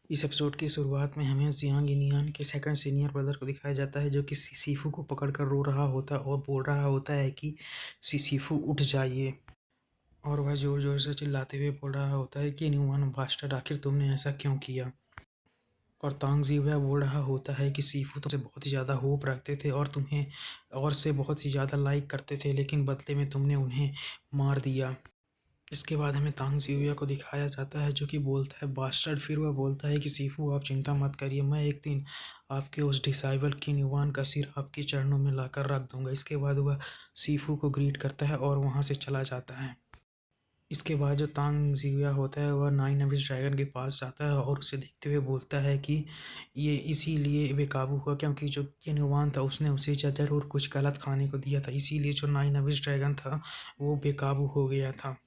इस एपिसोड की शुरुआत में हमें जियांग इनियान के सेकंड सीनियर ब्रदर को दिखाया जाता है, जो कि सिसीफू को पकड़कर रो रहा होता है और बोल रहा होता है कि सिसीफू उठ जाइए। और वह जोर जोर से चिल्लाते हुए बोल रहा होता है कि न्यूमन बास्टर्ड, आखिर तुमने ऐसा क्यों किया। और तांग जीवया बोल रहा होता है कि सीफू तुमसे बहुत ही ज़्यादा होप रखते थे और तुम्हें और से बहुत ही ज़्यादा लाइक करते थे, लेकिन बदले में तुमने उन्हें मार दिया। इसके बाद हमें तांग जिहुआ को दिखाया जाता है, जो कि बोलता है बास्टर्ड। फिर वह बोलता है कि सीफू, आप चिंता मत करिए, मैं एक दिन आपके उस डिसाइबल की न्यूवान का सिर आपके चरणों में लाकर रख दूंगा। इसके बाद वह सीफू को ग्रीट करता है और वहां से चला जाता है। इसके बाद जो तांग जिहुआ होता है वह नाइन अबिस ड्रैगन के पास जाता है और उसे देखते हुए बोलता है कि ये इसीलिए बेकाबू हुआ क्योंकि जो ये न्यूवान था उसने उसे जजर और कुछ गलत खाने को दिया था, इसीलिए जो नाइन अबिस ड्रैगन था वो बेकाबू हो गया था।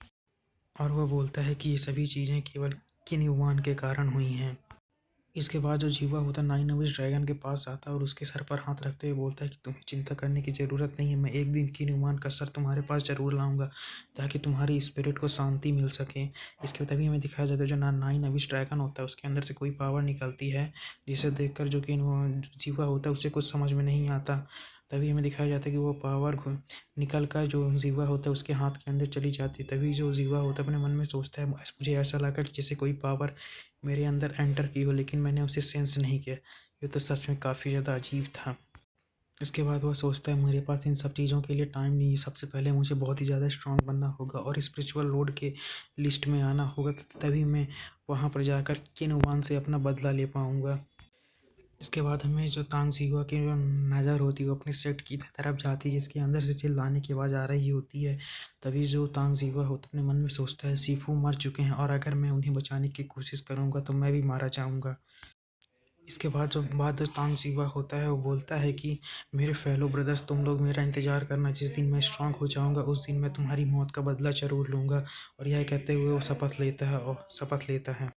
और वह बोलता है कि ये सभी चीज़ें केवल किन्युवान के कारण हुई हैं। इसके बाद जो जीवा होता है नाइन नविस ड्रैगन के पास आता है और उसके सर पर हाथ रखते हुए बोलता है कि तुम्हें चिंता करने की ज़रूरत नहीं है, मैं एक दिन किन्युवान का सर तुम्हारे पास ज़रूर लाऊंगा ताकि तुम्हारी स्पिरिट को शांति मिल सके। इसके तभी हमें दिखाया जाता है जो नाइन नविस ड्रैगन होता है उसके अंदर से कोई पावर निकलती है, जिसे देखकर जो कि जीवा होता है उसे कुछ समझ में नहीं आता। तभी हमें दिखाया जाता है कि वो पावर निकल कर जो जीवा होता है उसके हाथ के अंदर चली जाती है। तभी जो जीवा होता है अपने मन में सोचता है मुझे ऐसा लगा कि जैसे कोई पावर मेरे अंदर एंटर की हो, लेकिन मैंने उसे सेंस नहीं किया। ये तो सच में काफ़ी ज़्यादा अजीब था। इसके बाद वह सोचता है मेरे पास इन सब चीज़ों के लिए टाइम नहीं है, सबसे पहले मुझे बहुत ही ज़्यादा स्ट्रांग बनना होगा और स्पिरिचुअल लॉर्ड के लिस्ट में आना होगा, तभी मैं वहाँ पर जाकर किन्हुआन से अपना बदला ले पाऊँगा। इसके बाद हमें जो तांग सीहुआ की जो नज़र होती है वो अपने सेट की तरफ जाती है, जिसके अंदर से चिल्लाने की आवाज़ आ रही होती है। तभी जो तांग सीहुआ होता है अपने मन में सोचता है सीफू मर चुके हैं और अगर मैं उन्हें बचाने की कोशिश करूँगा तो मैं भी मारा जाऊँगा। इसके बाद जो तांग सीहुआ होता है वो बोलता है कि मेरे फेलो ब्रदर्स, तुम लोग मेरा इंतज़ार करना, जिस दिन मैं स्ट्रांग हो जाऊँगा उस दिन मैं तुम्हारी मौत का बदला ज़रूर लूँगा। और यह कहते हुए वो शपथ लेता है।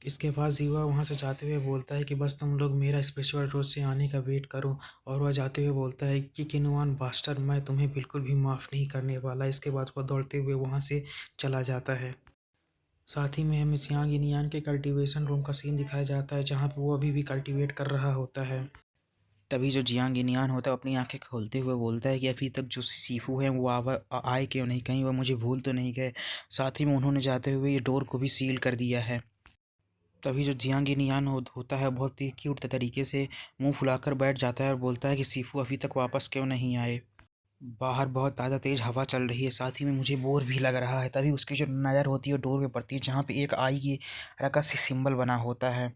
इसके बाद जीवा वहाँ से जाते हुए बोलता है कि बस तुम लोग मेरा स्पिरिचुअल रोज से आने का वेट करो। और वह जाते हुए बोलता है कि किन्हुआन बास्टर, मैं तुम्हें बिल्कुल भी माफ़ नहीं करने वाला। इसके बाद वह दौड़ते हुए वहाँ से चला जाता है। साथ ही में हमें जियांग इनियान के कल्टीवेशन रूम का सीन दिखाया जाता है, जहाँ पे वो अभी भी कल्टीवेट कर रहा होता है। तभी जो जियांग इनियान होता है अपनी आंखें खोलते हुए बोलता है कि अभी तक जो सीफू हैं वो आए क्यों नहीं, कहीं वह मुझे भूल तो नहीं गए। साथ ही में उन्होंने जाते हुए ये डोर को भी सील कर दिया है। तभी जो जियांग इनियान होता है बहुत ही क्यूट तरीके से मुंह फुलाकर बैठ जाता है और बोलता है कि सीफू अभी तक वापस क्यों नहीं आए। बाहर बहुत ज़्यादा तेज़ हवा चल रही है, साथ ही में मुझे बोर भी लग रहा है। तभी उसकी जो नज़र होती है डोर पे पड़ती है, जहाँ पे एक आई की रका सी सिंबल बना होता है।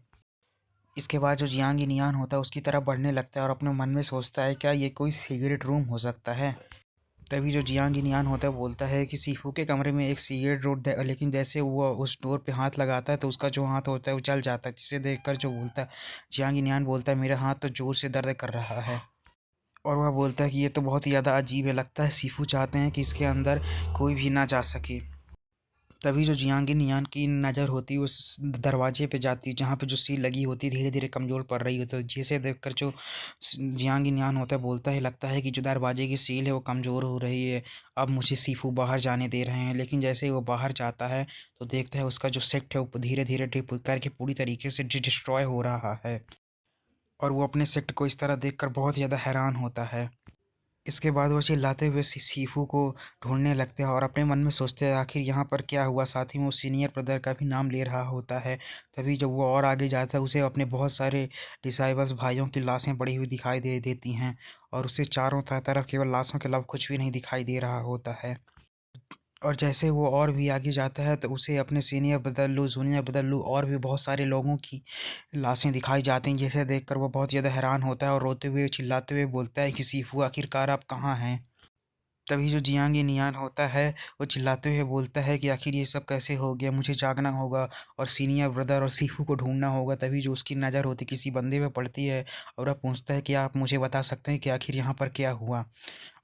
इसके बाद जो जियांग इनियान होता है उसकी तरफ बढ़ने लगता है और अपने मन में सोचता है क्या ये कोई सिगरेट रूम हो सकता है। तभी जो जियांग इनियान होता है बोलता है कि सीफू के कमरे में एक सिगरेट रोड है, लेकिन जैसे वो उस डोर पे हाथ लगाता है तो उसका जो हाथ होता है वो जल जाता है, जिसे देखकर जो बोलता है जियांग इनियान बोलता है मेरा हाथ तो जोर से दर्द कर रहा है। और वह बोलता है कि ये तो बहुत ही ज़्यादा अजीब है, लगता है सीफू चाहते हैं कि इसके अंदर कोई भी ना जा सके। तभी जो जियांग नियान की नज़र होती है उस दरवाजे पे जाती है, जहाँ पे जो सील लगी होती है धीरे धीरे कमज़ोर पड़ रही होती है, जिसे देखकर जो जियांग नियान होता है बोलता है लगता है कि जो दरवाजे की सील है वो कमज़ोर हो रही है, अब मुझे सीफू बाहर जाने दे रहे हैं। लेकिन जैसे ही वो बाहर जाता है तो देखता है उसका जो सेक्ट है वो धीरे धीरे डिप करके पूरी तरीके से डिस्ट्रॉय हो रहा है। और वो अपने सेक्ट को इस तरह देखकर बहुत ज़्यादा हैरान होता है। इसके बाद वो चिल्लाते हुए सीफू को ढूंढने लगते हैं और अपने मन में सोचते हैं आखिर यहाँ पर क्या हुआ। साथ ही में वो सीनियर ब्रदर का भी नाम ले रहा होता है। तभी जब वो और आगे जाता है उसे अपने बहुत सारे डिसाइबल्स भाइयों की लाशें पड़ी हुई दिखाई दे देती हैं और उसे चारों तरफ केवल लाशों के अलावा कुछ भी नहीं दिखाई दे रहा होता है। और जैसे वो और भी आगे जाता है तो उसे अपने सीनियर ब्रदर लू, जूनियर ब्रदर लू और भी बहुत सारे लोगों की लाशें दिखाई जाती हैं, जिसे देखकर वो बहुत ज़्यादा हैरान होता है और रोते हुए चिल्लाते हुए बोलता है कि सीफू आखिरकार आप कहाँ हैं। तभी जो जियांग नियान होता है वो चिल्लाते हुए बोलता है कि आखिर ये सब कैसे हो गया, मुझे जागना होगा और सीनियर ब्रदर और सीफू को ढूंढना होगा। तभी जो उसकी नज़र होती किसी बंदे पे पड़ती है और वह पूछता है कि आप मुझे बता सकते हैं कि आखिर यहाँ पर क्या हुआ।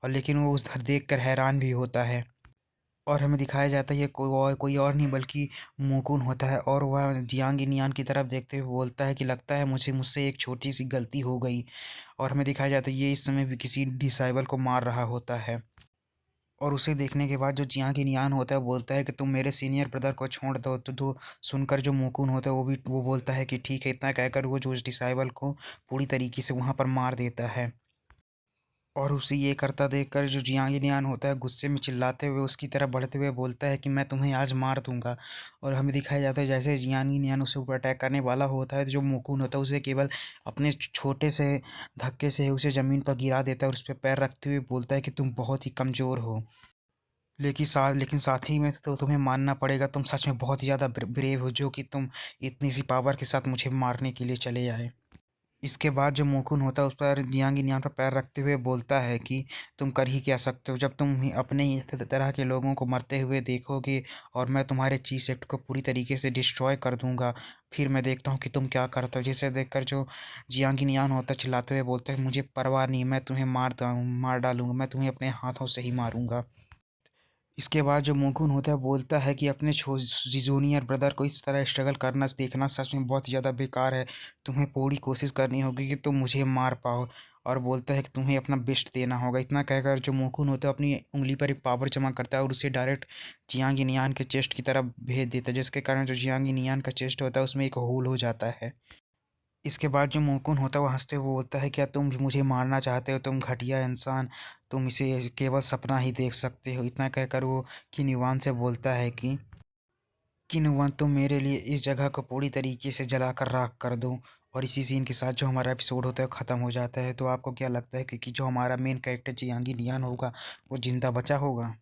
और लेकिन वो उस देख कर हैरान भी होता है और हमें दिखाया जाता है ये कोई और नहीं बल्कि मुकुन होता है। और वह जियांग नियान की तरफ देखते हुए बोलता है कि लगता है मुझसे एक छोटी सी गलती हो गई। और हमें दिखाया जाता है ये इस समय भी किसी डिसाइबल को मार रहा होता है। और उसे देखने के बाद जो जियांग नियान होता है वो बोलता है कि तुम मेरे सीनियर ब्रदर को छोड़ दो। तो सुनकर जो मोकून होता है वो बोलता है कि ठीक है। इतना कहकर वो जो उस डिसाइबल को पूरी तरीके से वहाँ पर मार देता है। और उसे ये करता देखकर जो जियांग नियान होता है गुस्से में चिल्लाते हुए उसकी तरफ बढ़ते हुए बोलता है कि मैं तुम्हें आज मार दूंगा। और हमें दिखाया जाता है जैसे जियांग नियान उसे ऊपर अटैक करने वाला होता है तो जो मोकून होता है उसे केवल अपने छोटे से धक्के से उसे ज़मीन पर गिरा देता है और उस पर पैर रखते हुए बोलता है कि तुम बहुत ही कमज़ोर हो। लेकिन साथ ही में तो तुम्हें मानना पड़ेगा तुम सच में बहुत ही ज़्यादा ब्रेव हो जो कि तुम इतनी सी पावर के साथ मुझे मारने के लिए चले आए। इसके बाद जो मोकुन होता है उस पर जियांग नियान पर पैर रखते हुए बोलता है कि तुम कर ही क्या सकते हो जब तुम ही अपने ही तरह के लोगों को मरते हुए देखोगे और मैं तुम्हारे चीज सेट को पूरी तरीके से डिस्ट्रॉय कर दूंगा। फिर मैं देखता हूँ कि तुम क्या करते हो। जिसे देखकर जो जियांग नियान होता है चिल्लाते हुए बोलते हैं मुझे परवाह नहीं, मैं तुम्हें मार डालूंगा, मैं तुम्हें अपने हाथों से ही मारूंगा। इसके बाद जो मोकुन होता है बोलता है कि अपने जूनियर ब्रदर को इस तरह स्ट्रगल करना देखना सच में बहुत ज़्यादा बेकार है। तुम्हें पूरी कोशिश करनी होगी कि तुम मुझे मार पाओ। और बोलता है कि तुम्हें अपना बेस्ट देना होगा। इतना कहकर जो मोकुन होता है अपनी उंगली पर एक पावर जमा करता है और उसे डायरेक्ट जियांग नियान के चेस्ट की तरफ भेज देता है जिसके कारण जो जियांग नियान का चेस्ट होता है उसमें एक होल हो जाता है। इसके बाद जो मोकुन होता है वो हंसते हुए बोलता है क्या तुम भी मुझे मारना चाहते हो, तुम घटिया इंसान, तुम इसे केवल सपना ही देख सकते हो। इतना कहकर वो किन्युआन से बोलता है कि किन्युआन तुम मेरे लिए इस जगह को पूरी तरीके से जलाकर राख कर दो। और इसी सीन के साथ जो हमारा एपिसोड होता है वो ख़त्म हो जाता है। तो आपको क्या लगता है कि जो हमारा मेन कैरेक्टर जियांगी नियान होगा वो जिंदा बचा होगा?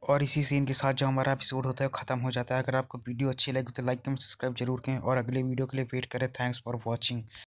और इसी सीन के साथ जो हमारा एपिसोड होता है वो ख़त्म हो जाता है। अगर आपको वीडियो अच्छी लगी तो लाइक कमेंट सब्सक्राइब जरूर करें और अगले वीडियो के लिए वेट करें। Thanks for watching.